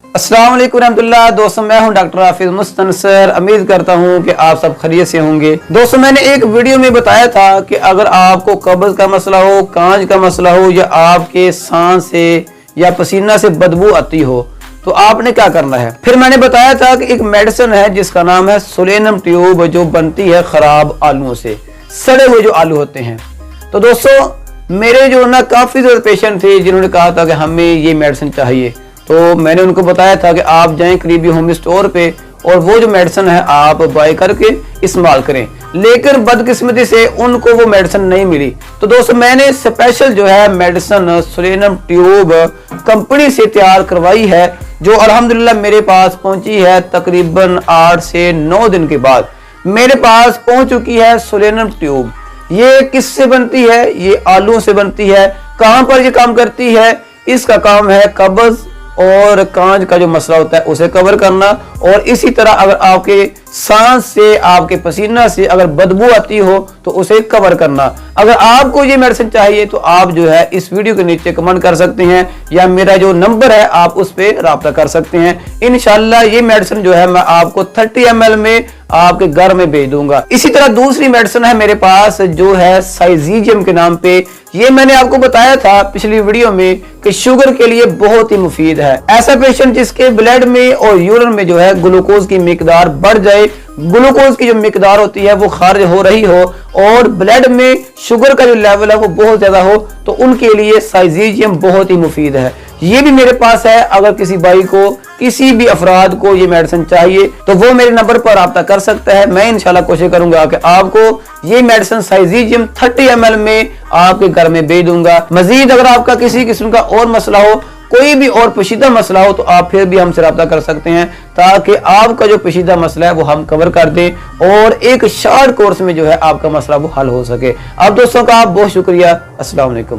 अस्सलाम वालेकुम रहमतुल्लाह। दोस्तों मैं हूं डॉक्टर हाफिज मुस्तनसर। उम्मीद करता हूं कि आप सब खैरियत से होंगे। दोस्तों मैंने एक वीडियो में बताया था कि अगर आपको कब्ज का मसला हो, कांज का मसला हो या आपके सांस से या पसीना से बदबू आती हो तो आपने क्या करना है। फिर मैंने बताया था कि एक मेडिसिन है जिसका नाम है सोलेनम ट्यूब, जो बनती है खराब आलूओं से, सड़े हुए जो आलू होते हैं। तो दोस्तों मेरे जो ना काफी ज्यादा पेशेंट थे जिन्होंने कहा था कि हमें ये मेडिसिन चाहिए, तो मैंने उनको बताया था कि आप जाएं करीबी होम स्टोर पे और वो जो मेडिसिन है आप बाय करके इस्तेमाल करें। लेकिन बदकिस्मती से उनको वो मेडिसिन नहीं मिली। तो दोस्तों मैंने स्पेशल जो है मेडिसिन सोलेनम ट्यूब कंपनी से तैयार करवाई है, जो अल्हम्दुलिल्लाह मेरे पास पहुंची है तकरीबन 8 से 9 दिन के बाद मेरे पास पहुंच चुकी है सोलेनम ट्यूब। ये किससे बनती है? ये आलू से बनती है। कहां पर ये काम करती है? इसका काम है कब्ज और कांज का जो मसला होता है उसे कवर करना, और इसी तरह अगर आपके सांस से, आपके पसीना से अगर बदबू आती हो तो उसे कवर करना। अगर आपको ये मेडिसिन चाहिए तो आप जो है इस वीडियो के नीचे कमेंट कर सकते हैं या मेरा जो नंबर है आप उस पर राब्ता कर सकते हैं। इंशाल्लाह ये मेडिसिन जो है मैं आपको 30 ml में आपके घर में भेज दूंगा। इसी तरह दूसरी मेडिसिन है मेरे पास जो है साइजीजियम के नाम पे। ये मैंने आपको बताया था पिछली वीडियो में कि शुगर के लिए बहुत ही मुफीद है। ऐसा पेशेंट जिसके ब्लड में और यूरिन में जो है ग्लूकोज की मिकदार बढ़ जाए, ग्लूकोज की जो मिकदार होती है वो खारिज हो रही हो और ब्लड में शुगर का जो लेवल है वो बहुत ज्यादा हो, तो उनके लिए साइजीजियम बहुत ही मुफीद है। ये भी मेरे पास है। अगर किसी भाई को, किसी भी अफराद को ये मेडिसिन चाहिए तो वो मेरे नंबर पर राब्ता कर सकता है। मैं इंशाल्लाह कोशिश करूंगा कि आपको ये मेडिसिन साइजीजियम 30 ml में आपके घर में भेज दूंगा। मजीद अगर आपका किसी किस्म का और मसला हो, कोई भी और पेचीदा मसला हो, तो आप फिर भी हमसे राब्ता कर सकते हैं ताकि आपका जो पेचीदा मसला है वो हम कवर कर दें और एक शॉर्ट कोर्स में जो है आपका मसला वो हल हो सके। आप दोस्तों का बहुत शुक्रिया। अस्सलाम वालेकुम।